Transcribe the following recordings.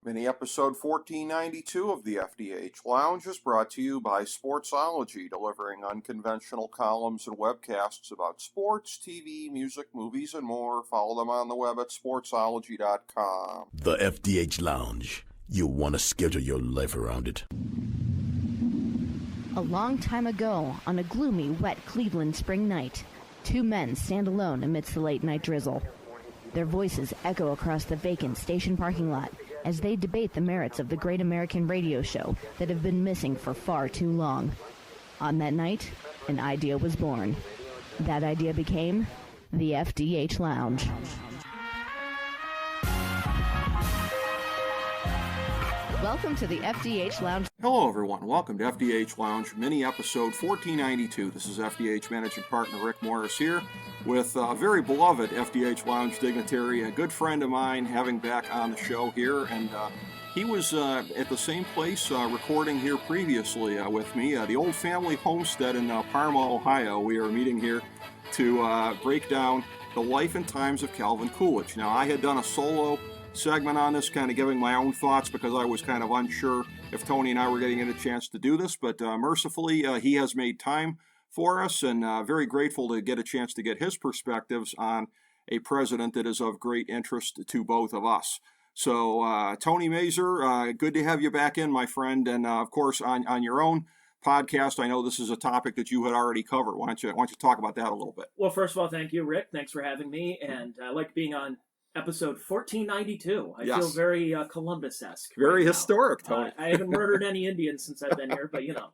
Mini episode 1492 of the FDH Lounge is brought to you by Sportsology, delivering unconventional columns and webcasts about sports, TV, music, movies, and more. Follow them on the web at sportsology.com. The FDH Lounge. You'll want to schedule your life around it. A long time ago, on a gloomy, wet Cleveland spring night, two men stand alone amidst the late-night drizzle. Their voices echo across the vacant station parking lot as they debate the merits of the great American radio show that have been missing for far too long. On that night, an idea was born. That idea became the FDH Lounge. Welcome to the FDH Lounge. Hello, everyone. Welcome to FDH Lounge, mini episode 1492. This is FDH Managing Partner Rick Morris here with a very beloved FDH Lounge dignitary, a good friend of mine, having back on the show here. And he was at the same place recording here previously with me, the old family homestead in Parma, Ohio. We are meeting here to break down the life and times of Calvin Coolidge. Now, I had done a solo segment on this, kind of giving my own thoughts because I was kind of unsure if Tony and I were getting a chance to do this, but mercifully he has made time for us, and very grateful to get a chance to get his perspectives on a president that is of great interest to both of us. So Tony Mazur, good to have you back in, my friend, and of course on your own podcast, I know this is a topic that you had already covered. Why don't you talk about that a little bit? Well, first of all, thank you, Rick. Thanks for having me, and I like being on episode 1492. I feel very Columbus-esque. Very right historic, Tony. I haven't murdered any Indians since I've been here, but you know.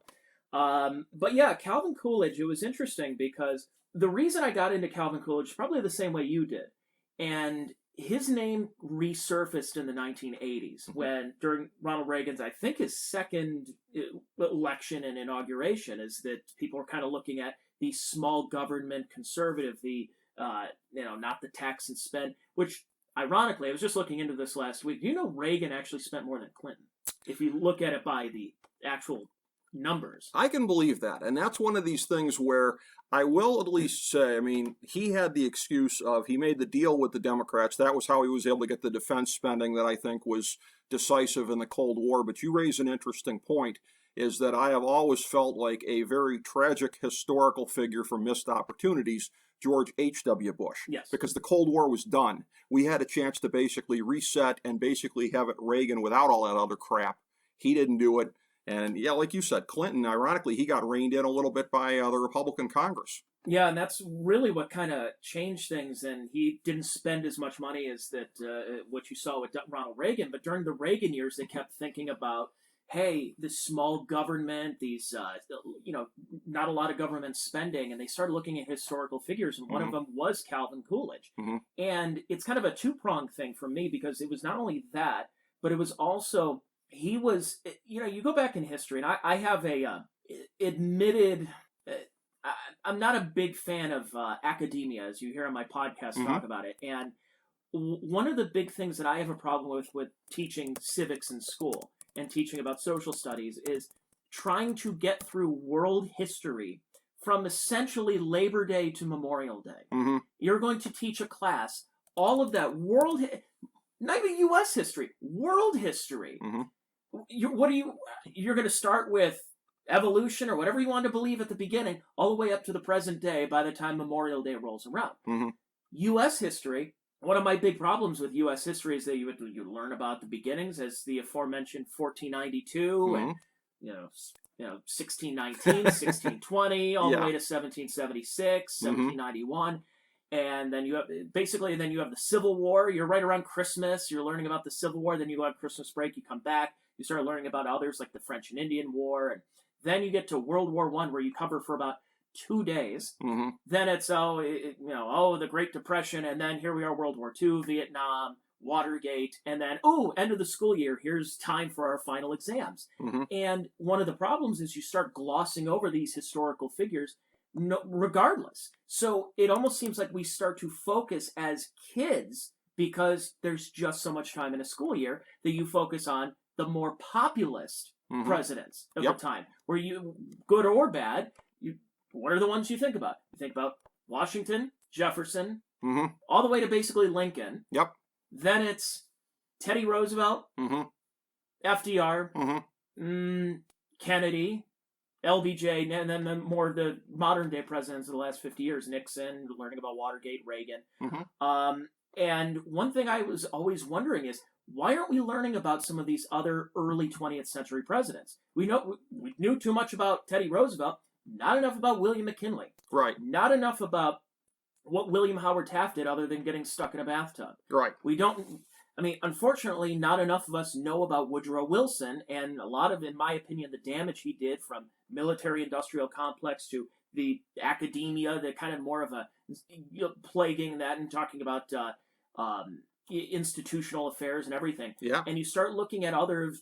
But yeah, Calvin Coolidge, it was interesting because the reason I got into Calvin Coolidge, probably the same way you did, and his name resurfaced in the 1980s when, during Ronald Reagan's, I think his second election and inauguration, is that people were kind of looking at the small government conservative, the not the tax and spend, which ironically, I was just looking into this last week. Do you know Reagan actually spent more than Clinton? If you look at it by the actual numbers. I can believe that. And that's one of these things where I will at least say, I mean, he had the excuse of, he made the deal with the Democrats. That was how he was able to get the defense spending that I think was decisive in the Cold War. But you raise an interesting point, is that I have always felt like a very tragic historical figure for missed opportunities, George H.W. Bush. Yes. Because the Cold War was done. We had a chance to basically reset and basically have it Reagan without all that other crap. He didn't do it. And yeah, like you said, Clinton, ironically, he got reined in a little bit by the Republican Congress. Yeah, and that's really what kind of changed things. And he didn't spend as much money as that what you saw with Ronald Reagan. But during the Reagan years, they kept thinking about, hey, this small government, these, not a lot of government spending, and they started looking at historical figures, and one of them was Calvin Coolidge. And it's kind of a two-pronged thing for me, because it was not only that, but it was also, he was, you go back in history, and I have a admitted, I'm not a big fan of academia, as you hear on my podcast talk about it, and one of the big things that I have a problem with teaching civics in school and teaching about social studies is trying to get through world history from essentially Labor Day to Memorial Day. You're going to teach a class all of that not even U.S. history, world history. You're going to start with evolution or whatever you want to believe at the beginning, all the way up to the present day by the time Memorial Day rolls around. U.S. history, one of my big problems with U.S. history is that you learn about the beginnings as the aforementioned 1492 and 1619, 1620, all the way to 1776, 1791. And then you have the Civil War. You're right around Christmas. You're learning about the Civil War. Then you go on Christmas break. You come back. You start learning about others like the French and Indian War. And then you get to World War I, where you cover for about 2 days. Then it's the Great Depression, and then here we are, World War II, Vietnam, Watergate, and then end of the school year. Here's time for our final exams. And one of the problems is you start glossing over these historical figures, regardless. So it almost seems like we start to focus as kids, because there's just so much time in a school year, that you focus on the more populist presidents of the time, where you, good or bad, what are the ones you think about? You think about Washington, Jefferson, all the way to basically Lincoln. Then it's Teddy Roosevelt, FDR, Mm-hmm. Kennedy, LBJ, and then the modern day presidents of the last 50 years, Nixon, learning about Watergate, Reagan. Mm-hmm. And one thing I was always wondering is, why aren't we learning about some of these other early 20th century presidents? We knew too much about Teddy Roosevelt, not enough about William McKinley. Right. Not enough about what William Howard Taft did other than getting stuck in a bathtub. Right. Unfortunately, not enough of us know about Woodrow Wilson, and a lot of, in my opinion, the damage he did from military-industrial complex to the academia, the kind of more of a plaguing that and talking about institutional affairs and everything. Yeah. And you start looking at other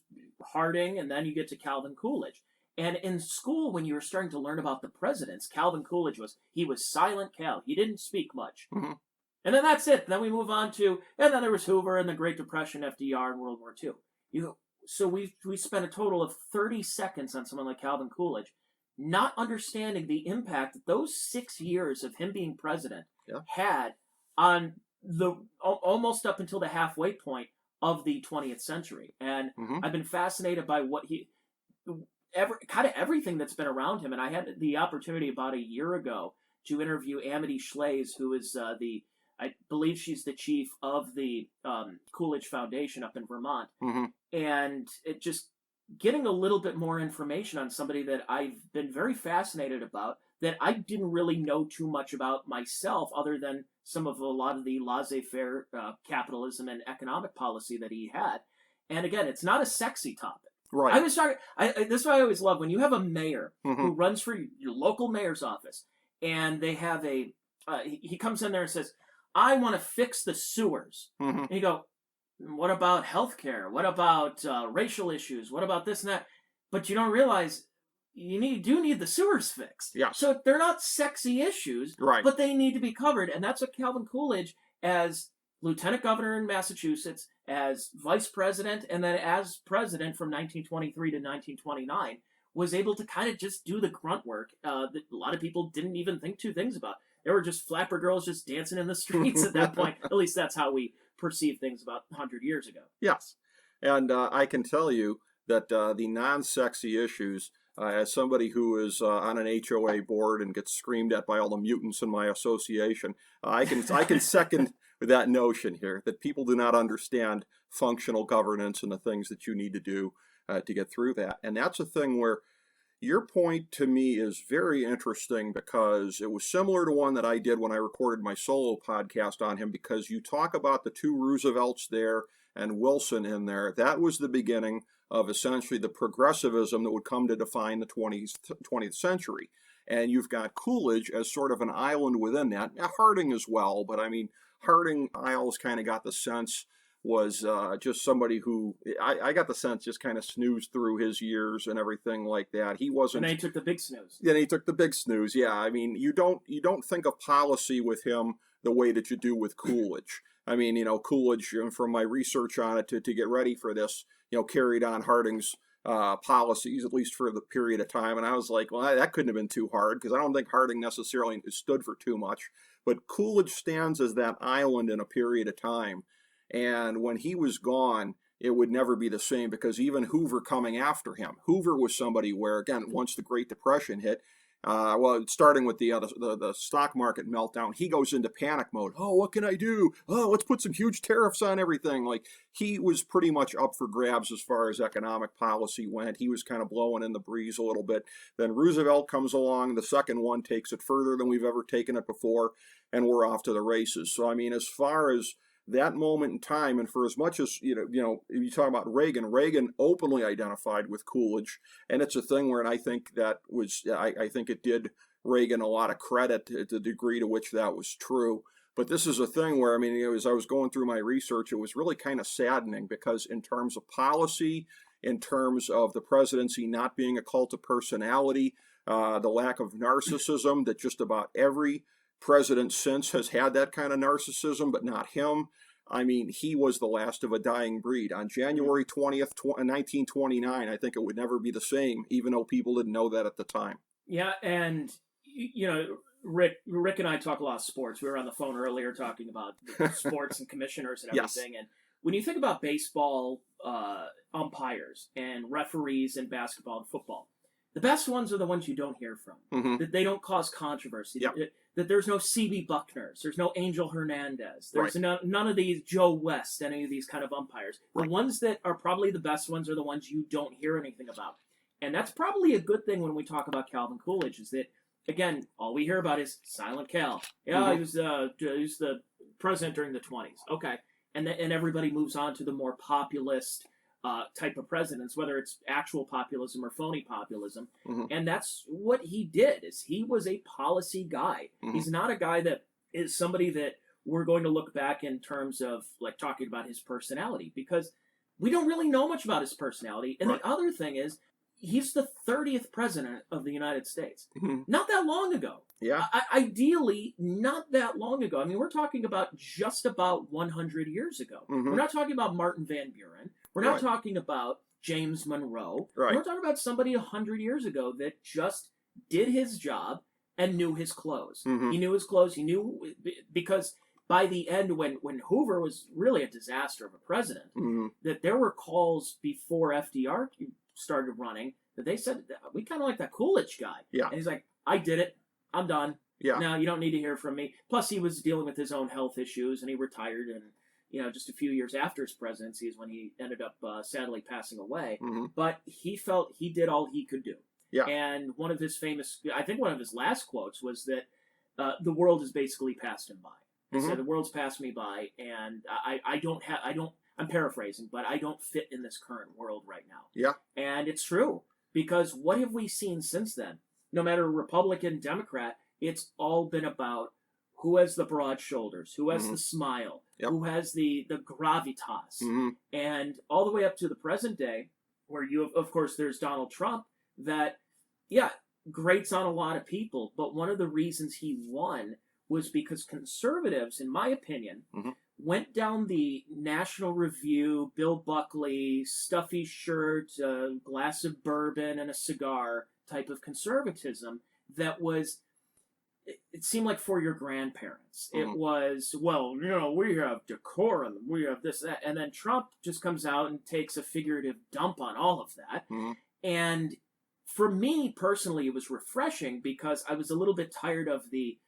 Harding, and then you get to Calvin Coolidge. And in school, when you were starting to learn about the presidents, Calvin Coolidge was silent Cal. He didn't speak much. Mm-hmm. And then that's it. Then we move on to, and then there was Hoover and the Great Depression, FDR, and World War II. So we spent a total of 30 seconds on someone like Calvin Coolidge, not understanding the impact that those 6 years of him being president had on the almost up until the halfway point of the 20th century. And I've been fascinated by what everything that's been around him. And I had the opportunity about a year ago to interview Amity Schlaze, who is I believe she's the chief of the Coolidge Foundation up in Vermont. Mm-hmm. And it just getting a little bit more information on somebody that I've been very fascinated about, that I didn't really know too much about myself, other than a lot of the laissez-faire capitalism and economic policy that he had. And again, it's not a sexy topic. Right. This is what I always love, when you have a mayor Mm-hmm. who runs for your local mayor's office, and they have he comes in there and says, I want to fix the sewers. Mm-hmm. And you go, what about healthcare? What about racial issues? What about this and that? But you don't realize you do need the sewers fixed. Yeah. So they're not sexy issues, Right. but they need to be covered. And that's what Calvin Coolidge, as lieutenant governor in Massachusetts, as vice president, and then as president from 1923 to 1929, was able to kind of just do the grunt work that a lot of people didn't even think two things about. There were just flapper girls just dancing in the streets at that point. At least that's how we perceive things about 100 years ago. Yes. And I can tell you that the non-sexy issues, as somebody who is on an HOA board and gets screamed at by all the mutants in my association, I can second that notion here, that people do not understand functional governance and the things that you need to do to get through that. And that's a thing where your point to me is very interesting, because it was similar to one that I did when I recorded my solo podcast on him, because you talk about the two Roosevelts there and Wilson in there. That was the beginning of essentially the progressivism that would come to define the 20th century. And you've got Coolidge as sort of an island within that. Now, Harding as well, but I mean, Harding, I always kind of got the sense was just somebody who I got the sense just kind of snoozed through his years and everything like that. He wasn't. And then he took the big snooze. Then he took the big snooze. Yeah, I mean, you don't think of policy with him the way that you do with Coolidge. I mean, Coolidge, from my research on it to get ready for this, carried on Harding's policies, at least for the period of time. And I was like, well, that couldn't have been too hard, because I don't think Harding necessarily stood for too much. But Coolidge stands as that island in a period of time. And when he was gone, it would never be the same, because even Hoover coming after him, Hoover was somebody where, again, once the Great Depression hit, starting with the stock market meltdown, he goes into panic mode. Oh, what can I do? Oh, let's put some huge tariffs on everything. Like, he was pretty much up for grabs as far as economic policy went. He was kind of blowing in the breeze a little bit. Then Roosevelt comes along. The second one takes it further than we've ever taken it before, and we're off to the races. So, I mean, as far as that moment in time, and for as much as, you talk about Reagan openly identified with Coolidge, and it's a thing where, and I think that was, I think it did Reagan a lot of credit to the degree to which that was true. But this is a thing where, I mean, as I was going through my research, it was really kind of saddening, because in terms of policy, in terms of the presidency not being a cult of personality, the lack of narcissism that just about every president since has had, that kind of narcissism, but not him. I mean, he was the last of a dying breed. On January 20th, 1929, I think it would never be the same, even though people didn't know that at the time. Yeah, and, Rick and I talk a lot of sports. We were on the phone earlier talking about sports and commissioners and everything. Yes. And when you think about baseball umpires and referees in basketball and football, the best ones are the ones you don't hear from. Mm-hmm. That they don't cause controversy. Yep. That there's no C.B. Buckners. There's no Angel Hernandez. There's Right. none of these Joe West, any of these kind of umpires. Right. The ones that are probably the best ones are the ones you don't hear anything about. And that's probably a good thing when we talk about Calvin Coolidge, is that, again, all we hear about is Silent Cal. Yeah, Mm-hmm. he was the president during the 20s. Okay. And everybody moves on to the more populist type of presidents, whether it's actual populism or phony populism. Mm-hmm. And that's what he did, is he was a policy guy. Mm-hmm. He's not a guy that is somebody that we're going to look back in terms of like talking about his personality, because we don't really know much about his personality. And Right. the other thing is, he's the 30th president of the United States. Mm-hmm. Not that long ago. Yeah. Ideally, not that long ago. I mean, we're talking about just about 100 years ago. Mm-hmm. We're not talking about Martin Van Buren. We're not Right. talking about James Monroe. Right. We're talking about somebody 100 years ago that just did his job and knew his clothes. Mm-hmm. He knew his clothes. He knew, because by the end, when Hoover was really a disaster of a president, Mm-hmm. that there were calls before FDR started running that they said, we kind of like that Coolidge guy. Yeah. And he's like, I did it. I'm done. Yeah. Now you don't need to hear from me. Plus, he was dealing with his own health issues, and he retired. And just a few years after his presidency is when he ended up sadly passing away. Mm-hmm. But he felt he did all he could do. Yeah. And one of his last quotes was that the world has basically passed him by. He Mhm. said, the world's passed me by, and I'm paraphrasing, but I don't fit in this current world right now. Yeah. And it's true, because what have we seen since then? No matter Republican, Democrat, it's all been about who has the broad shoulders, who has Mhm. the smile, Yep. who has the gravitas. Mm-hmm. And all the way up to the present day, where you have, of course, there's Donald Trump, that, grates on a lot of people, but one of the reasons he won was because conservatives, in my opinion, Mhm. went down the National Review, Bill Buckley, stuffy shirt, a glass of bourbon, and a cigar type of conservatism that was, it seemed like for your grandparents. Mhm. It was, well, we have decorum, we have this, that. And then Trump just comes out and takes a figurative dump on all of that. Mhm. And for me personally, it was refreshing, because I was a little bit tired of the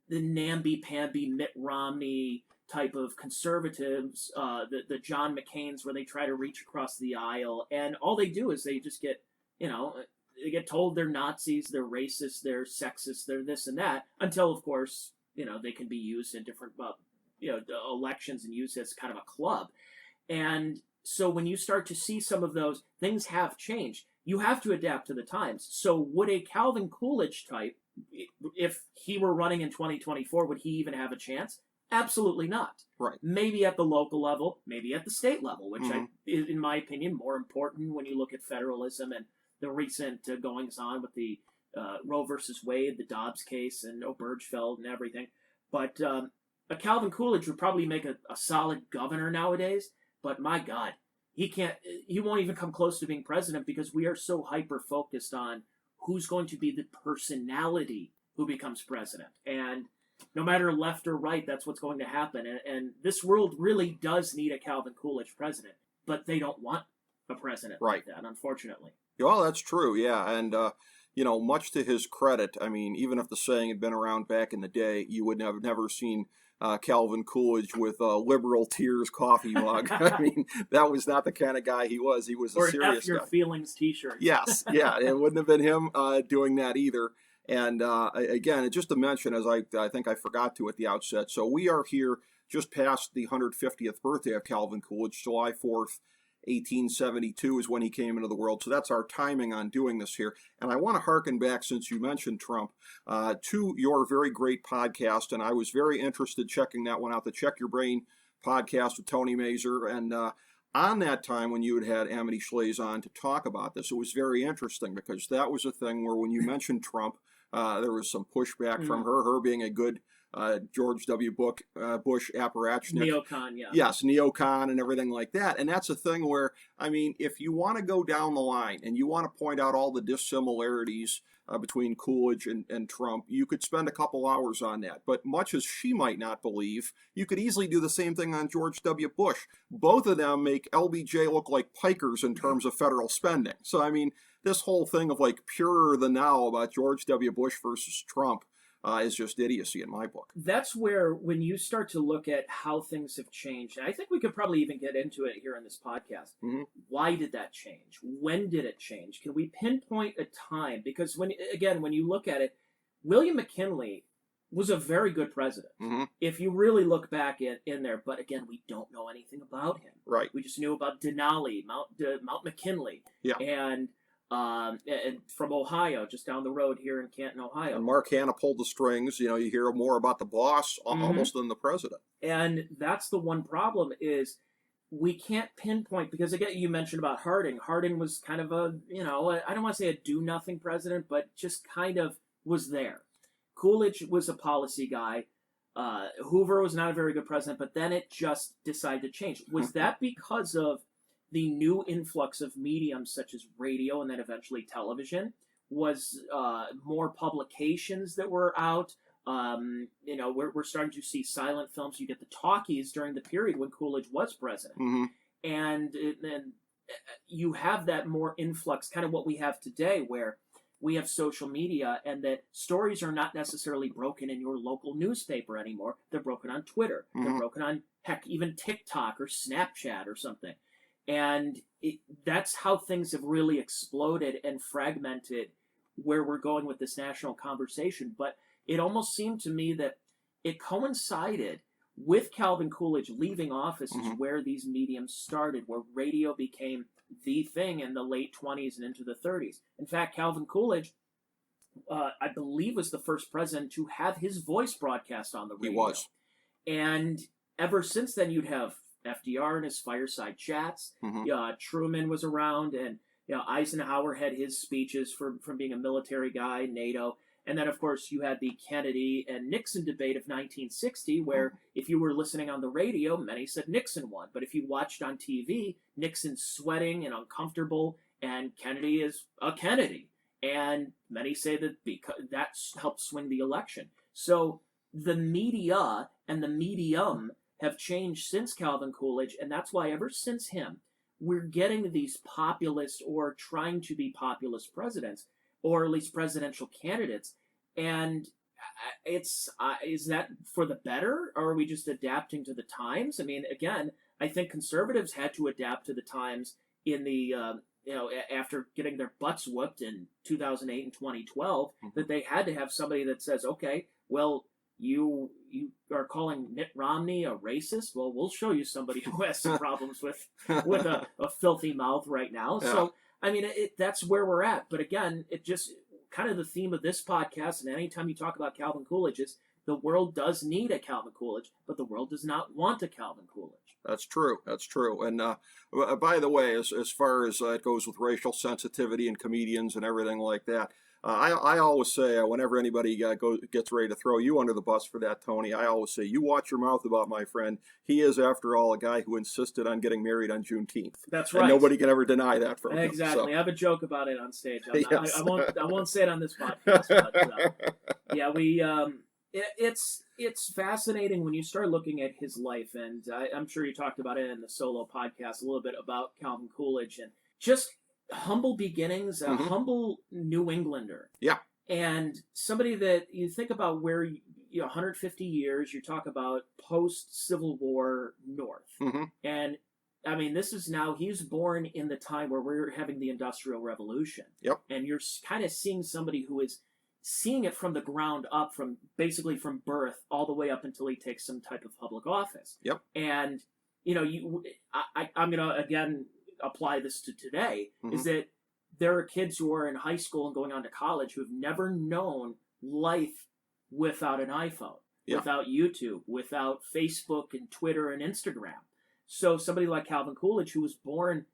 namby-pamby Mitt Romney type of conservatives, the John McCains, where they try to reach across the aisle, and all they do is they just get, they get told they're Nazis, they're racist, they're sexist, they're this and that, until, of course, they can be used in different, elections and used as kind of a club. And so when you start to see some of those, things have changed. You have to adapt to the times. So would a Calvin Coolidge type, if he were running in 2024, would he even have a chance? Absolutely not. Right. Maybe at the local level, maybe at the state level, which Mhm. is, in my opinion, more important when you look at federalism and the recent goings-on with the Roe versus Wade, the Dobbs case, and Obergefell and everything. But a Calvin Coolidge would probably make a solid governor nowadays, but my God, he won't even come close to being president, because we are so hyper-focused on who's going to be the personality who becomes president. And no matter left or right, that's what's going to happen. And this world really does need a Calvin Coolidge president, but they don't want a president like that, unfortunately. Well, that's true, yeah. And, much to his credit, I mean, even if the saying had been around back in the day, you would have never seen Calvin Coolidge with a liberal tears coffee mug. I mean, that was not the kind of guy he was. He was a Or an serious F Your guy. Feelings t-shirt. Yes, yeah, it wouldn't have been him doing that either. And again, just to mention, as I think I forgot to at the outset, so we are here just past the 150th birthday of Calvin Coolidge. July 4th, 1872 is when he came into the world. So that's our timing on doing this here. And I want to harken back, since you mentioned Trump, to your very great podcast. And I was very interested checking that one out, the Check Your Brain podcast with Tony Mazur. And on that time when you had Amity Schlaze on to talk about this, it was very interesting, because that was a thing where when you mentioned Trump, there was some pushback from her being a good George W. Bush apparatchik. Neocon, yeah. Yes, neocon and everything like that. And that's a thing where, I mean, if you want to go down the line and you want to point out all the dissimilarities between Coolidge and Trump, you could spend a couple hours on that. But much as she might not believe, you could easily do the same thing on George W. Bush. Both of them make LBJ look like pikers in terms of federal spending. So, I mean, this whole thing of like purer than now about George W. Bush versus Trump is just idiocy in my book. That's where, when you start to look at how things have changed, and I think we could probably even get into it here in this podcast. Mm-hmm. Why did that change? When did it change? Can we pinpoint a time? Because when you look at it, William McKinley was a very good president. Mm-hmm. If you really look back in there, but again, we don't know anything about him. Right. We just knew about Denali, Mount McKinley, yeah, and from Ohio, just down the road here in Canton, Ohio. And Mark Hanna pulled the strings. You know, you hear more about the boss almost than the president. And that's the one problem is we can't pinpoint, because again, you mentioned about Harding. Harding was kind of a, I don't want to say a do-nothing president, but just kind of was there. Coolidge was a policy guy. Hoover was not a very good president, but then it just decided to change. Was that because of the new influx of mediums such as radio and then eventually television? Was more publications that were out? We're starting to see silent films. You get the talkies during the period when Coolidge was president. Mm-hmm. And then you have that more influx, kind of what we have today, where we have social media and that stories are not necessarily broken in your local newspaper anymore. They're broken on Twitter. Mm-hmm. They're broken on, heck, even TikTok or Snapchat or something. And that's how things have really exploded and fragmented where we're going with this national conversation. But it almost seemed to me that it coincided with Calvin Coolidge leaving office is where these mediums started, where radio became the thing in the late 20s and into the 30s. In fact, Calvin Coolidge, I believe, was the first president to have his voice broadcast on the radio. He was. And ever since then, you'd have FDR and his fireside chats. Truman was around, and Eisenhower had his speeches from being a military guy, NATO. And then, of course, you had the Kennedy and Nixon debate of 1960, where if you were listening on the radio, many said Nixon won. But if you watched on TV, Nixon's sweating and uncomfortable, and Kennedy is a Kennedy. And many say that because that helped swing the election. So the media and the medium have changed since Calvin Coolidge, and that's why ever since him, we're getting these populist or trying to be populist presidents, or at least presidential candidates. And is that for the better, or are we just adapting to the times? I mean, again, I think conservatives had to adapt to the times in the, after getting their butts whooped in 2008 and 2012, that they had to have somebody that says, okay, well, you are calling Mitt Romney a racist? Well, we'll show you somebody who has some problems with a filthy mouth right now. Yeah. So, I mean, that's where we're at. But again, it just kind of the theme of this podcast, and anytime you talk about Calvin Coolidge, is the world does need a Calvin Coolidge, but the world does not want a Calvin Coolidge. That's true. That's true. And by the way, as far as it goes with racial sensitivity and comedians and everything like that, I always say, whenever anybody gets ready to throw you under the bus for that, Tony, I always say, you watch your mouth about my friend. He is, after all, a guy who insisted on getting married on Juneteenth. That's right. And nobody can ever deny that from him. Exactly. So. I have a joke about it on stage. Yes. I won't say it on this podcast. But, yeah, it's fascinating when you start looking at his life, and I'm sure you talked about it in the solo podcast a little bit about Calvin Coolidge and just humble beginnings, a humble New Englander. Yeah. And somebody that you think about where, 150 years, you talk about post-Civil War North. And, I mean, this is now, he's born in the time where we're having the Industrial Revolution. Yep. And you're kind of seeing somebody who is seeing it from the ground up, from basically from birth all the way up until he takes some type of public office. Yep. And, I'm going to, again, apply this to today, is that there are kids who are in high school and going on to college who have never known life without an iPhone, without YouTube, without Facebook and Twitter and Instagram. So somebody like Calvin Coolidge, who was born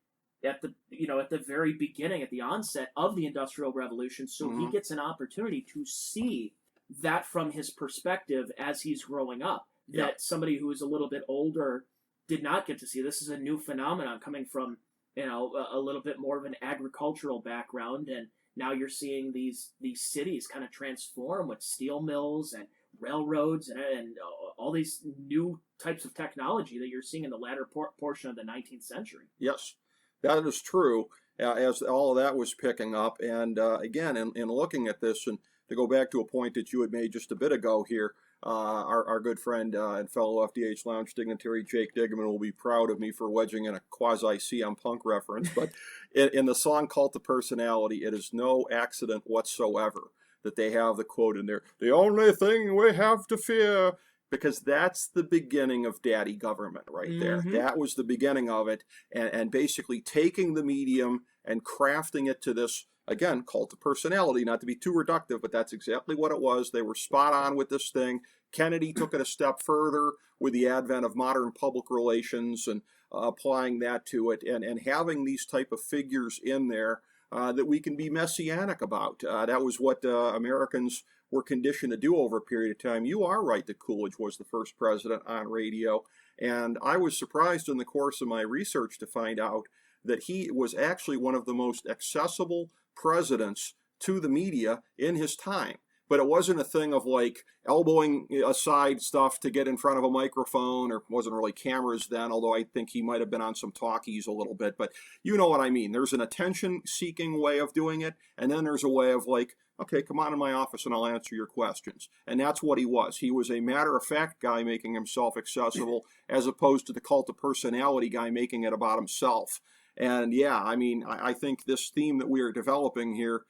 at the very beginning, at the onset of the Industrial Revolution, so he gets an opportunity to see that from his perspective as he's growing up, that Yeah. somebody who is a little bit older did not get to see. This is a new phenomenon coming from, a little bit more of an agricultural background, and now you're seeing these cities kind of transform with steel mills and railroads and all these new types of technology that you're seeing in the latter portion of the 19th century. Yes, that is true, as all of that was picking up. And again, in looking at this, and to go back to a point that you had made just a bit ago here, our good friend and fellow FDH Lounge dignitary Jake Digman will be proud of me for wedging in a quasi-CM Punk reference. But in the song Cult of Personality, it is no accident whatsoever that they have the quote in there, "The only thing we have to fear," because that's the beginning of daddy government right there. Mhm. That was the beginning of it, and basically taking the medium and crafting it to this, again, cult of personality, not to be too reductive, but that's exactly what it was. They were spot on with this thing. Kennedy took it a step further with the advent of modern public relations and applying that to it, and having these type of figures in there that we can be messianic about. That was what Americans were conditioned to do over a period of time. You are right that Coolidge was the first president on radio, and I was surprised in the course of my research to find out that he was actually one of the most accessible presidents to the media in his time. But it wasn't a thing of like elbowing aside stuff to get in front of a microphone, or it wasn't really cameras then, although I think he might have been on some talkies a little bit. But you know what I mean. There's an attention-seeking way of doing it, and then there's a way of like, okay, come on in my office and I'll answer your questions. And that's what he was. He was a matter-of-fact guy making himself accessible, as opposed to the cult of personality guy making it about himself. And yeah, I mean, I think this theme that we are developing here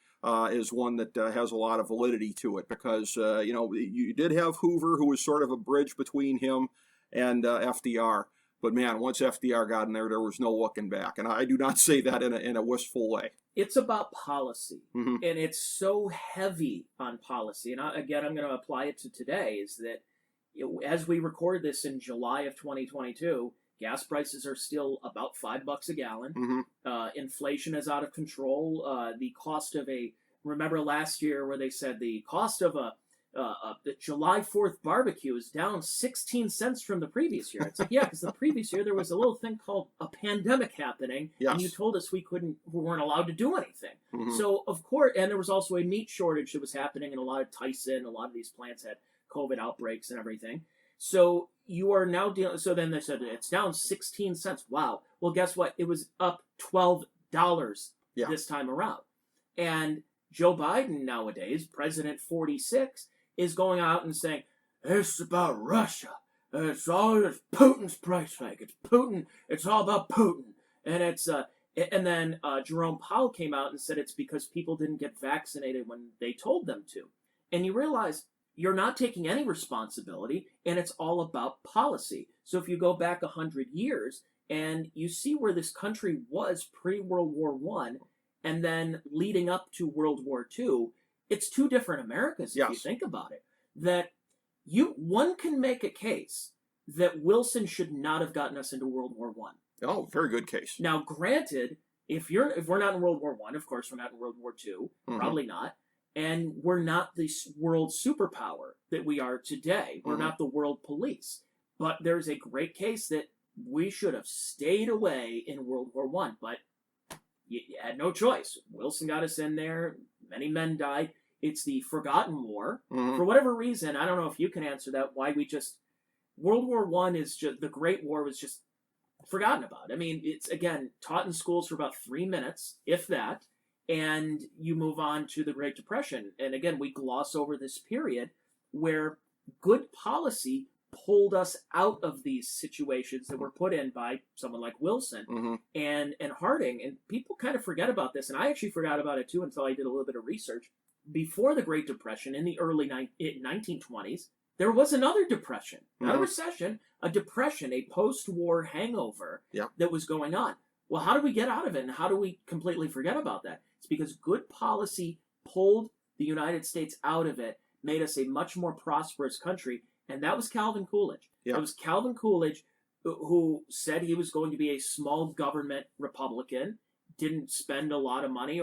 is one that has a lot of validity to it, because you did have Hoover, who was sort of a bridge between him and FDR. But man, once FDR got in there, there was no looking back, and I do not say that in a wistful way. It's about policy, Mm-hmm. and it's so heavy on policy. And again, I'm going to apply it to today. Is that as we record this in July of 2022, gas prices are still about $5 a gallon. Mm-hmm. Inflation is out of control. The cost of remember last year where they said the cost of the July 4th barbecue is down 16 cents from the previous year. It's like, yeah, because the previous year there was a little thing called a pandemic happening, Yes. and you told us we weren't allowed to do anything. Mm-hmm. So of course, and there was also a meat shortage that was happening, and a lot of these plants had COVID outbreaks and everything. So you are now dealing. So then they said it's down 16 cents. Wow. Well, guess what? It was up $12 this time around. And Joe Biden nowadays, President 46, is going out and saying, "It's about Russia. It's Putin's price hike. It's Putin. It's all about Putin." And and then Jerome Powell came out and said it's because people didn't get vaccinated when they told them to. And you realize you're not taking any responsibility, and it's all about policy. So if you go back 100 years and you see where this country was pre-World War I and then leading up to World War II, it's two different Americas if you think about it. That one can make a case that Wilson should not have gotten us into World War I. Oh, very good case. Now, granted, if we're not in World War I, of course we're not in World War II, Mm-hmm. probably not. And we're not the world superpower that we are today. We're Mm-hmm. not the world police. But there's a great case that we should have stayed away in World War I. But you had no choice. Wilson got us in there. Many men died. It's the forgotten war. Mm-hmm. For whatever reason, I don't know if you can answer that, why World War I is just, the Great War was just forgotten about. I mean, it's, again, taught in schools for about 3 minutes, if that. And you move on to the Great Depression. And again, we gloss over this period where good policy pulled us out of these situations that were put in by someone like Wilson Mm-hmm. and Harding. And people kind of forget about this. And I actually forgot about it too until I did a little bit of research. Before the Great Depression, in the early 1920s, there was another depression. Not a recession, a depression, a post-war hangover that was going on. Well, how do we get out of it, and how do we completely forget about that? It's because good policy pulled the United States out of it, made us a much more prosperous country, and that was Calvin Coolidge. Yeah. It was Calvin Coolidge who said he was going to be a small government Republican, didn't spend a lot of money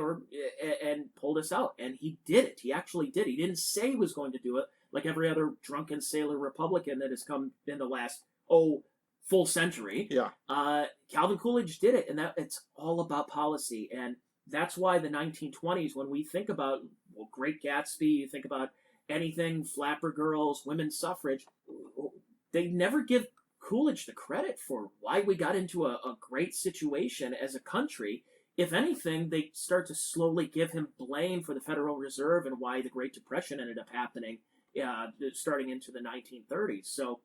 and pulled us out. And he did it. He actually did. He didn't say he was going to do it like every other drunken sailor Republican that has come in the last, full century. Yeah. Calvin Coolidge did it, and it's all about policy. And that's why the 1920s, when we think about Great Gatsby, you think about anything, Flapper Girls, women's suffrage, they never give Coolidge the credit for why we got into a great situation as a country. If anything, they start to slowly give him blame for the Federal Reserve and why the Great Depression ended up happening starting into the 1930s. So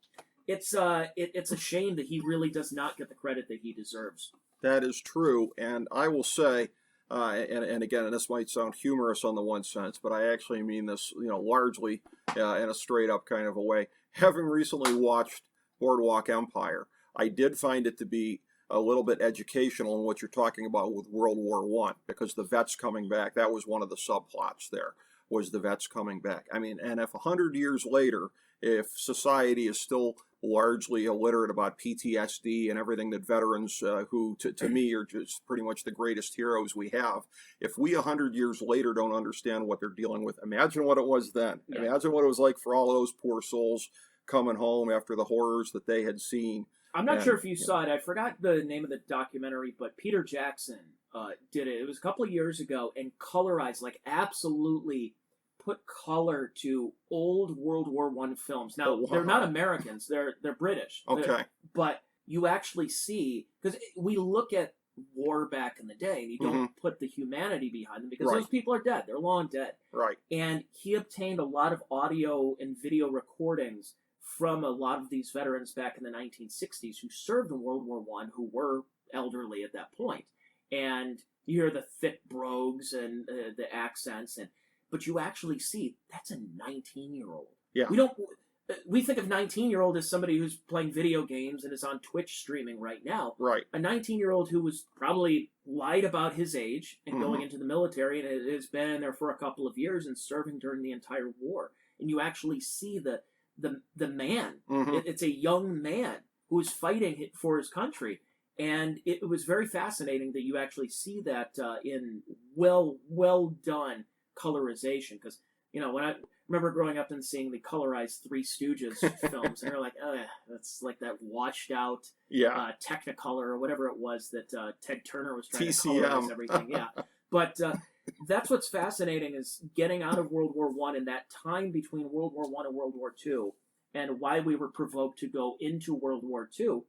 it's a shame that he really does not get the credit that he deserves. That is true, and I will say, and again, and this might sound humorous on the one sense, but I actually mean this, largely in a straight up kind of a way. Having recently watched Boardwalk Empire, I did find it to be a little bit educational in what you're talking about with World War I, because the vets coming back, that was one of the subplots there, was the vets coming back. I mean, and if 100 years later, if society is still largely illiterate about PTSD and everything that veterans, who to me are just pretty much the greatest heroes we have, if we 100 years later don't understand what they're dealing with, imagine what it was then. Yeah. Imagine what it was like for all those poor souls coming home after the horrors that they had seen. I'm not sure if you saw it. I forgot the name of the documentary, but Peter Jackson did it. It was a couple of years ago, and colorized, absolutely put color to old World War I films. Now, they're not Americans. They're British. Okay. But you actually see, because we look at war back in the day, and you don't put the humanity behind them, because those people are dead. They're long dead. Right. And he obtained a lot of audio and video recordings from a lot of these veterans back in the 1960s who served in World War I, who were elderly at that point. And you hear the thick brogues and the accents, but you actually see that's a 19-year-old. Yeah. We think of 19-year-old as somebody who's playing video games and is on Twitch streaming right now. Right. A 19-year-old who was probably lied about his age and going into the military, and has been there for a couple of years and serving during the entire war. And you actually see the man. It's a young man who is fighting for his country. And it was very fascinating that you actually see that in well done colorization. Because, when I remember growing up and seeing the colorized Three Stooges films, and they're like, that's like that washed out Technicolor or whatever it was that Ted Turner was trying to colorize everything. Yeah. But that's what's fascinating, is getting out of World War I and that time between World War I and World War II, and why we were provoked to go into World War II.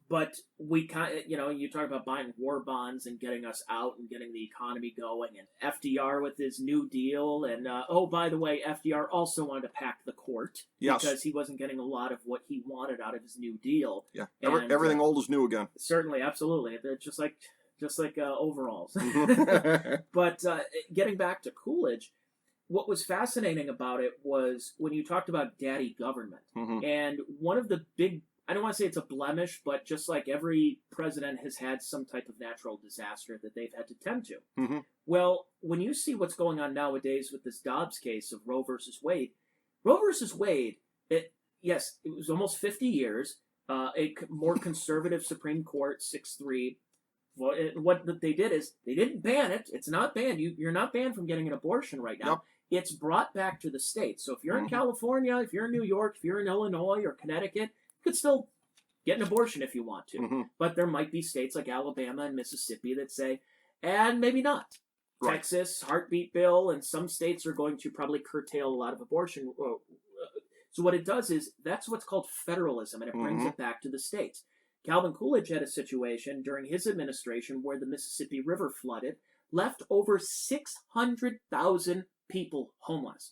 But we kind of, you talk about buying war bonds and getting us out and getting the economy going, and FDR with his New Deal. And, by the way, FDR also wanted to pack the court because he wasn't getting a lot of what he wanted out of his New Deal. Yeah, everything old is new again. Certainly, absolutely. They're just like overalls. But getting back to Coolidge, what was fascinating about it was when you talked about daddy government. And one of the big, I don't want to say it's a blemish, but just like every president has had some type of natural disaster that they've had to tend to. Well, when you see what's going on nowadays with this Dobbs case of Roe versus Wade, it was almost 50 years, a more conservative Supreme Court, 6-3. Well, what they did is they didn't ban it. It's not banned. You're not banned from getting an abortion right now. Yep. It's brought back to the states. So if you're in California, if you're in New York, if you're in Illinois or Connecticut, you could still get an abortion if you want to. But there might be states like Alabama and Mississippi that say, and maybe not. Right. Texas, heartbeat bill, and some states are going to probably curtail a lot of abortion. So what it does is, that's what's called federalism, and it brings it back to the states. Calvin Coolidge had a situation during his administration where the Mississippi River flooded, left over 600,000 people homeless.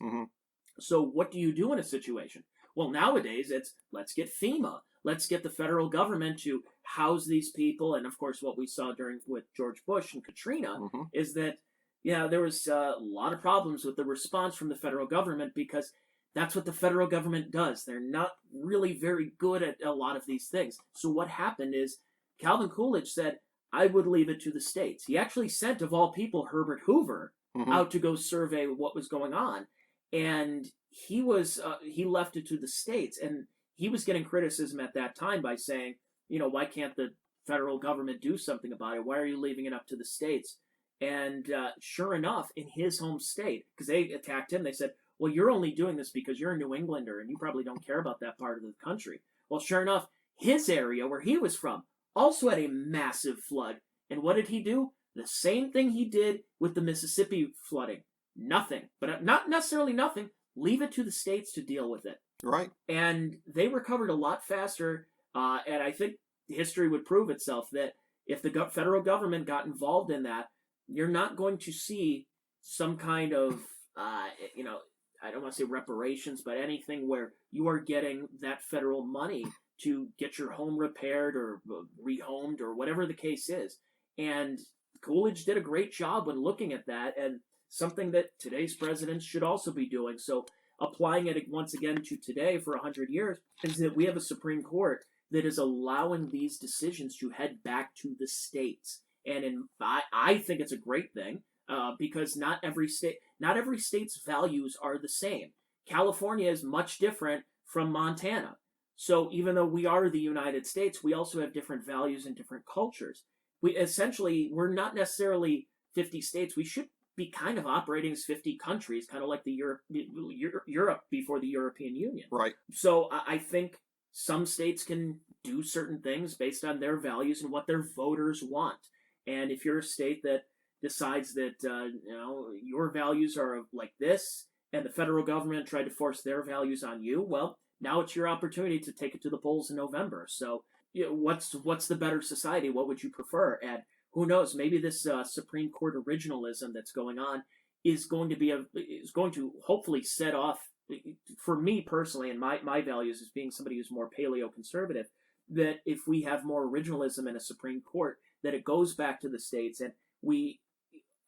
So what do you do in a situation? Well, nowadays it's, let's get FEMA. Let's get the federal government to house these people. And of course, what we saw with George Bush and Katrina is that, there was a lot of problems with the response from the federal government, because that's what the federal government does. They're not really very good at a lot of these things. So what happened is Calvin Coolidge said, I would leave it to the states. He actually sent, of all people, Herbert Hoover out to go survey what was going on. And he left it to the states. And he was getting criticism at that time by saying, why can't the federal government do something about it. Why are you leaving it up to the states? And sure enough, in his home state, because they attacked him, they said, well, you're only doing this because you're a New Englander and you probably don't care about that part of the country. Well, sure enough, his area where he was from also had a massive flood. And what did he do? The same thing he did with the Mississippi flooding. Nothing. But not necessarily nothing. Leave it to the states to deal with it. Right. And they recovered a lot faster. And I think history would prove itself that if the federal government got involved in that, you're not going to see some kind of, I don't want to say reparations, but anything where you are getting that federal money to get your home repaired or rehomed or whatever the case is. And Coolidge did a great job when looking at that, and something that today's presidents should also be doing. So applying it once again to today for 100 years is that we have a Supreme Court that is allowing these decisions to head back to the states. And I think it's a great thing because not every state's values are the same. California is much different from Montana. So even though we are the United States, we also have different values and different cultures. We're not necessarily 50 states. We should be kind of operating as 50 countries, kind of like the Europe before the European Union. Right. So I think some states can do certain things based on their values and what their voters want. And if you're a state that decides that your values are like this, and the federal government tried to force their values on you, well, now it's your opportunity to take it to the polls in November. So, what's the better society? What would you prefer? And who knows? Maybe this Supreme Court originalism that's going on is going to hopefully set off, for me personally, and my values as being somebody who's more paleo-conservative, that if we have more originalism in a Supreme Court, that it goes back to the states and we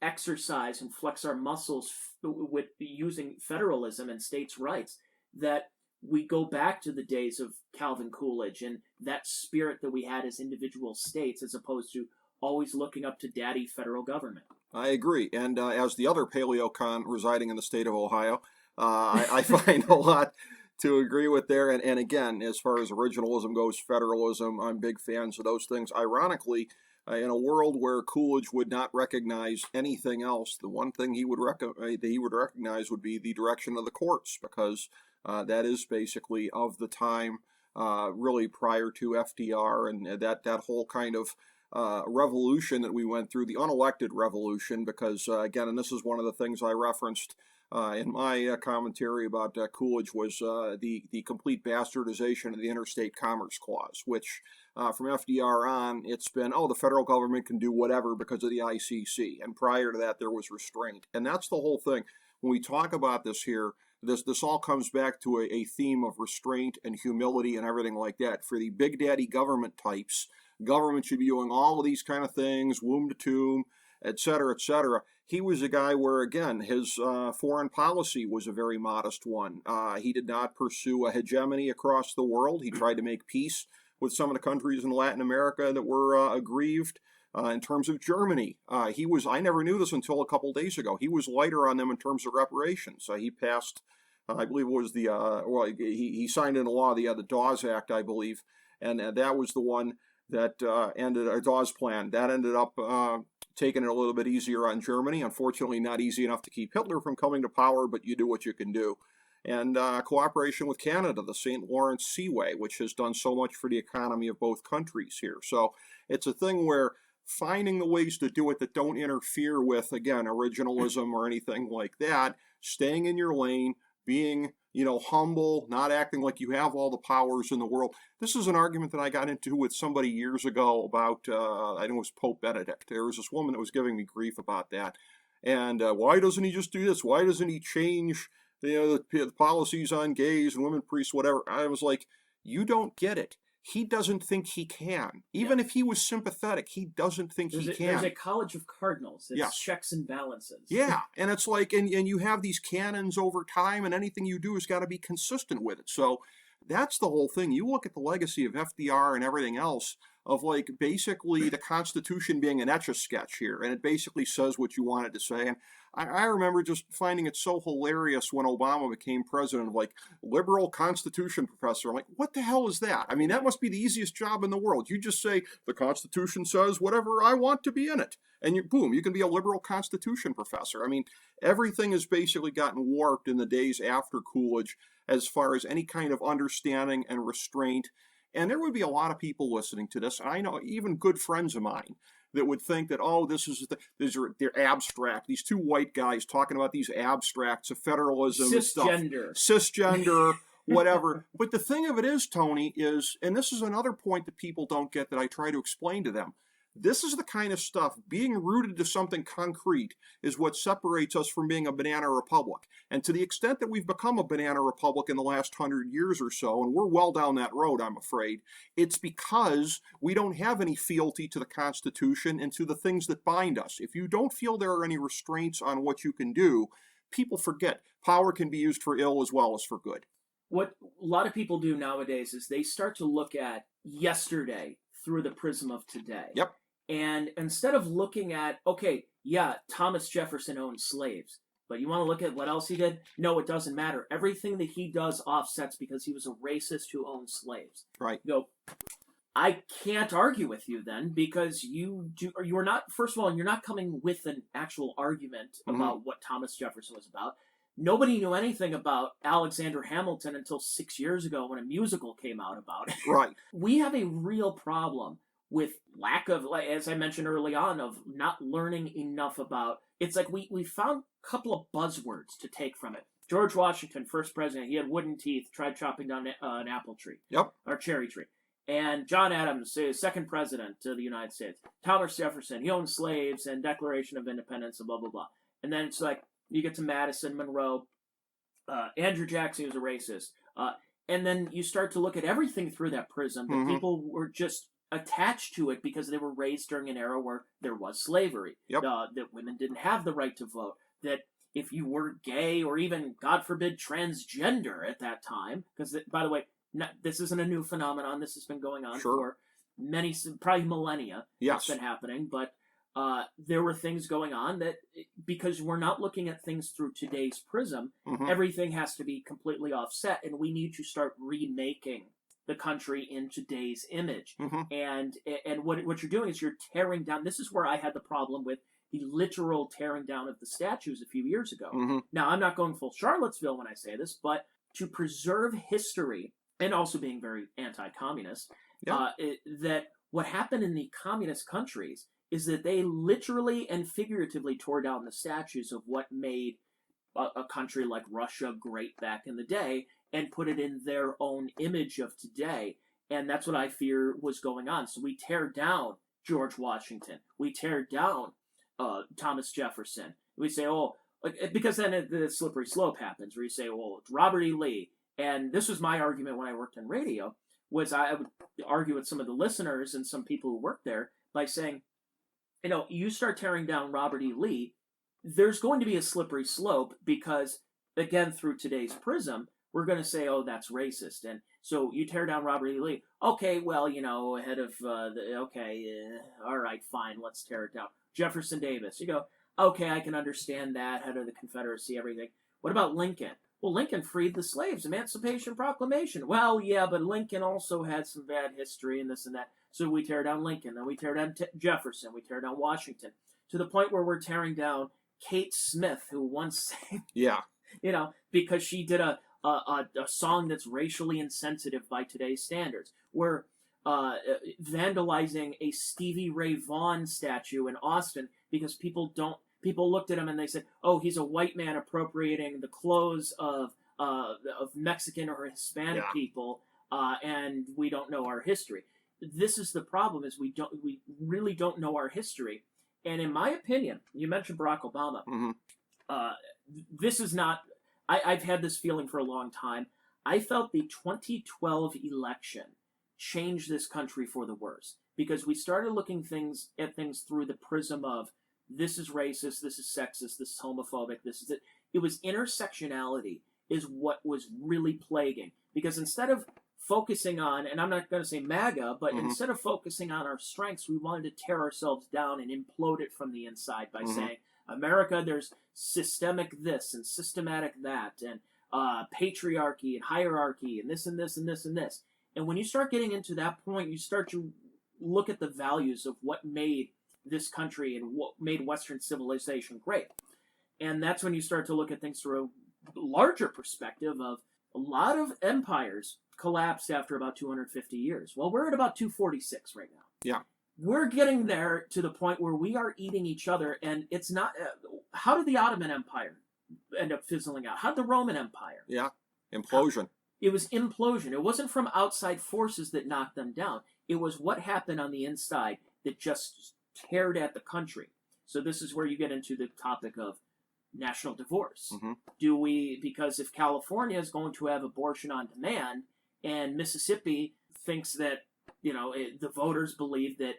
exercise and flex our muscles with using federalism and states' rights, that we go back to the days of Calvin Coolidge and that spirit that we had as individual states, as opposed to always looking up to daddy federal government. I agree. And as the other paleocon residing in the state of Ohio, I find a lot to agree with there. And again, as far as originalism goes, federalism, I'm big fans of those things. Ironically, in a world where Coolidge would not recognize anything else, the one thing he would recognize would be the direction of the courts, because that is basically of the time really prior to FDR and that whole kind of revolution that we went through, the unelected revolution, because again, and this is one of the things I referenced in my commentary about Coolidge, was the complete bastardization of the Interstate Commerce Clause, which from FDR on, it's been, the federal government can do whatever because of the ICC. And prior to that, there was restraint. And that's the whole thing. When we talk about this here, this all comes back to a theme of restraint and humility and everything like that. For the big daddy government types, government should be doing all of these kind of things, womb to tomb, et cetera, et cetera. He was a guy where, again, his foreign policy was a very modest one. He did not pursue a hegemony across the world. He tried to make peace with some of the countries in Latin America that were aggrieved. In terms of Germany, I never knew this until a couple days ago, he was lighter on them in terms of reparations. He passed, I believe it was he signed into law the Dawes Act, I believe, and that was the one that ended, a Dawes Plan, that ended up taking it a little bit easier on Germany. Unfortunately, not easy enough to keep Hitler from coming to power, but you do what you can do. And cooperation with Canada, the St. Lawrence Seaway, which has done so much for the economy of both countries here. So it's a thing where finding the ways to do it that don't interfere with, again, originalism or anything like that, staying in your lane, being, humble, not acting like you have all the powers in the world. This is an argument that I got into with somebody years ago about, I think it was Pope Benedict. There was this woman that was giving me grief about that. And why doesn't he just do this? Why doesn't he change the policies on gays and women priests, whatever? I was like, you don't get it. He doesn't think he can. Even if he was sympathetic, he doesn't think he can. There's a college of cardinals. It's Yes. checks and balances. Yeah, and it's like, and you have these canons over time, and anything you do has got to be consistent with it. So that's the whole thing. You look at the legacy of FDR and everything else, of like basically the Constitution being an etch-a-sketch here, and it basically says what you want it to say. And I remember just finding it so hilarious when Obama became president, of like, liberal Constitution professor. I'm like, what the hell is that? I mean, that must be the easiest job in the world. You just say, the Constitution says whatever I want to be in it. And boom, you can be a liberal Constitution professor. I mean, everything has basically gotten warped in the days after Coolidge as far as any kind of understanding and restraint. And there would be a lot of people listening to this, and I know even good friends of mine that would think that, oh, they're abstract. These two white guys talking about these abstracts of federalism and stuff. Cisgender, whatever. But the thing of it is, Tony, is, and this is another point that people don't get that I try to explain to them, this is the kind of stuff, being rooted to something concrete is what separates us from being a banana republic. And to the extent that we've become a banana republic in the last 100 years or so, and we're well down that road, I'm afraid, it's because we don't have any fealty to the Constitution and to the things that bind us. If you don't feel there are any restraints on what you can do, people forget power can be used for ill as well as for good. What a lot of people do nowadays is they start to look at yesterday through the prism of today. Yep. And instead of looking at, okay, yeah, Thomas Jefferson owned slaves, but you want to look at what else he did? No, it doesn't matter. Everything that he does offsets because he was a racist who owned slaves. Right. You go, I can't argue with you then, because you're not, first of all, you're not coming with an actual argument about what Thomas Jefferson was about. Nobody knew anything about Alexander Hamilton until 6 years ago when a musical came out about it. Right. We have a real problem with lack of, as I mentioned early on, of not learning enough about, it's like we found a couple of buzzwords to take from it. George Washington, first president, he had wooden teeth, tried chopping down an apple tree. Yep. Or cherry tree. And John Adams, second president of the United States. Thomas Jefferson, he owned slaves and Declaration of Independence and blah, blah, blah. And then it's like, you get to Madison, Monroe, Andrew Jackson was a racist. And then you start to look at everything through that prism, that people were just attached to it because they were raised during an era where there was slavery, that women didn't have the right to vote, that if you were gay or even, God forbid, transgender at that time, because, by the way, this isn't a new phenomenon, this has been going on for many, probably millennia. Yes. It's been happening, but there were things going on that, because we're not looking at things through today's prism, everything has to be completely offset, and we need to start remaking the country in today's image. And what you're doing is you're tearing down. This is where I had the problem with the literal tearing down of the statues a few years ago. Now, I'm not going full Charlottesville when I say this, but to preserve history, and also being very anti-communist, that what happened in the communist countries is that they literally and figuratively tore down the statues of what made a country like Russia great back in the day, and put it in their own image of today. And that's what I fear was going on. So we tear down George Washington. We tear down Thomas Jefferson. We say, oh, because then the slippery slope happens where you say, well, it's Robert E. Lee. And this was my argument when I worked in radio, was I would argue with some of the listeners and some people who worked there by saying, you start tearing down Robert E. Lee, there's going to be a slippery slope because, again, through today's prism, we're going to say, oh, that's racist. And so you tear down Robert E. Lee. Okay, well, ahead of all right, fine, let's tear it down. Jefferson Davis. You go, okay, I can understand that, head of the Confederacy, everything. What about Lincoln? Well, Lincoln freed the slaves, Emancipation Proclamation. Well, yeah, but Lincoln also had some bad history and this and that. So we tear down Lincoln, then we tear down Jefferson, we tear down Washington, to the point where we're tearing down Kate Smith, who once sang, because she did a song that's racially insensitive by today's standards. We're vandalizing a Stevie Ray Vaughan statue in Austin because people looked at him and they said, oh, he's a white man appropriating the clothes of Mexican or Hispanic people, and we don't know our history. This is the problem: is we really don't know our history. And in my opinion, you mentioned Barack Obama. This is not. I've had this feeling for a long time. I felt the 2012 election changed this country for the worse because we started looking at things through the prism of this is racist, this is sexist, this is homophobic, this is it. It was intersectionality is what was really plaguing, because instead of focusing on, and I'm not going to say MAGA, but instead of focusing on our strengths, we wanted to tear ourselves down and implode it from the inside by saying, America, there's systemic this and systematic that, and patriarchy and hierarchy and this and this and this and this. And when you start getting into that point, you start to look at the values of what made this country and what made Western civilization great. And that's when you start to look at things through a larger perspective of a lot of empires collapsed after about 250 years. Well, we're at about 246 right now. Yeah. We're getting there to the point where we are eating each other, and it's not... how did the Ottoman Empire end up fizzling out? How did the Roman Empire? Yeah, implosion. It was implosion. It wasn't from outside forces that knocked them down. It was what happened on the inside that just teared at the country. So this is where you get into the topic of national divorce. Do we... because if California is going to have abortion on demand, and Mississippi thinks that, the voters believe that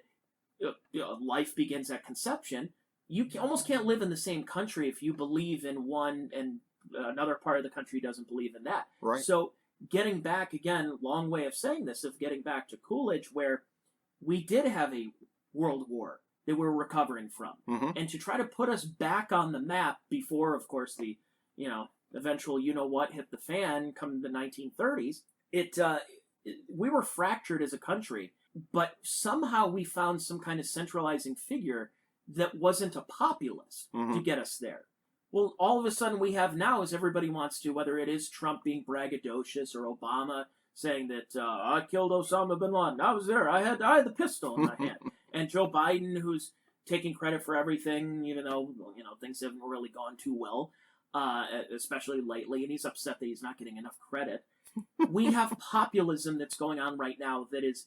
life begins at conception, you almost can't live in the same country if you believe in one and another part of the country doesn't believe in that. Right. So getting back, again, long way of saying this, of getting back to Coolidge, where we did have a world war that we're recovering from. And to try to put us back on the map before, of course, the, eventual you-know-what hit the fan come the 1930s, we were fractured as a country, but somehow we found some kind of centralizing figure that wasn't a populace to get us there. Well, all of a sudden we have now is everybody wants to, whether it is Trump being braggadocious or Obama saying that I killed Osama bin Laden. I was there. I had the pistol in my hand. And Joe Biden, who's taking credit for everything, even though things haven't really gone too well, especially lately, and he's upset that he's not getting enough credit. We have populism that's going on right now that is,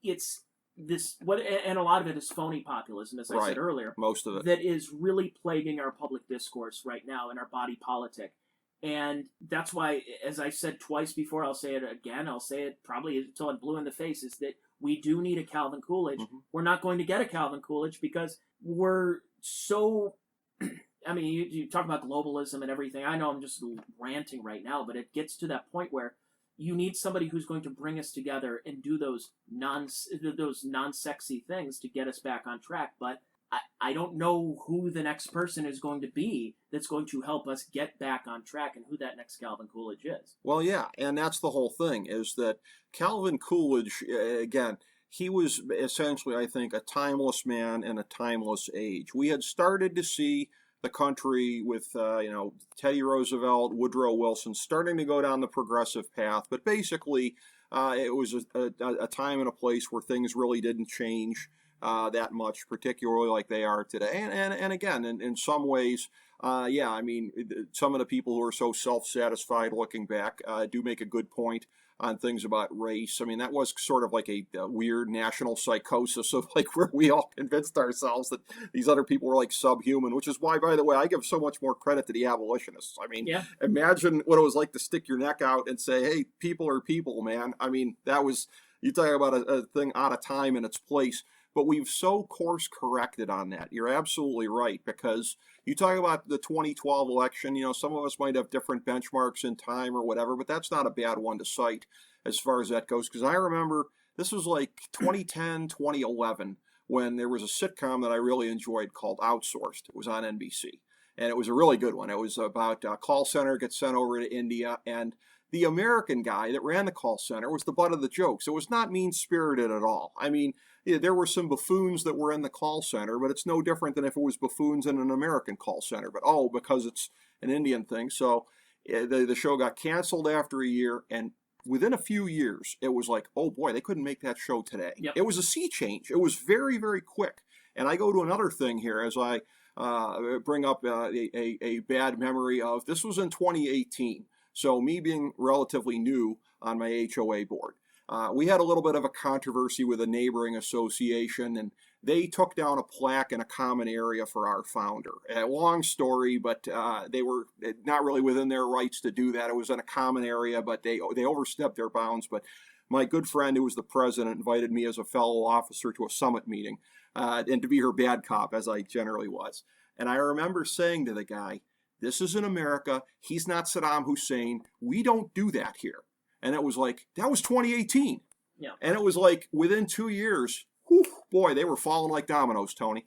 it's this, and a lot of it is phony populism, as I said earlier. Most of it. That is really plaguing our public discourse right now and our body politic. And that's why, as I said twice before, I'll say it again, I'll say it probably until I'm blue in the face, is that we do need a Calvin Coolidge. We're not going to get a Calvin Coolidge because we're so... I mean, you talk about globalism and everything. I know I'm just ranting right now, but it gets to that point where you need somebody who's going to bring us together and do those non-sexy things to get us back on track. But I don't know who the next person is going to be that's going to help us get back on track and who that next Calvin Coolidge is. Well, yeah, and that's the whole thing, is that Calvin Coolidge, again, he was essentially, I think, a timeless man in a timeless age. We had started to see the country with, Teddy Roosevelt, Woodrow Wilson, starting to go down the progressive path. But basically, it was a time and a place where things really didn't change that much, particularly like they are today. And again, in some ways, some of the people who are so self-satisfied looking back do make a good point on things about race. I mean, that was sort of like a weird national psychosis of like where we all convinced ourselves that these other people were like subhuman, which is why, by the way, I give so much more credit to the abolitionists. I mean, Imagine what it was like to stick your neck out and say, hey, people are people, man. I mean, that was, you talk about a thing out of time in its place. But we've so course corrected on that. You're absolutely right, because you talk about the 2012 election, some of us might have different benchmarks in time or whatever, but that's not a bad one to cite as far as that goes. Because I remember this was like 2010, 2011, when there was a sitcom that I really enjoyed called Outsourced. It was on NBC. And it was a really good one. It was about a call center gets sent over to India, and the American guy that ran the call center was the butt of the jokes. It was not mean-spirited at all. I mean, there were some buffoons that were in the call center, but it's no different than if it was buffoons in an American call center. But, because it's an Indian thing. So the show got canceled after a year, and within a few years, it was like, oh boy, they couldn't make that show today. Yep. It was a sea change. It was very, very quick. And I go to another thing here as I bring up a bad memory of, this was in 2018. So me being relatively new on my HOA board. We had a little bit of a controversy with a neighboring association, and they took down a plaque in a common area for our founder. A long story, but they were not really within their rights to do that. It was in a common area, but they overstepped their bounds. But my good friend, who was the president, invited me as a fellow officer to a summit meeting, and to be her bad cop, as I generally was. And I remember saying to the guy, this is in America. He's not Saddam Hussein. We don't do that here. And it was like, that was 2018. Yeah. And it was like within 2 years, whew, boy, they were falling like dominoes, Tony.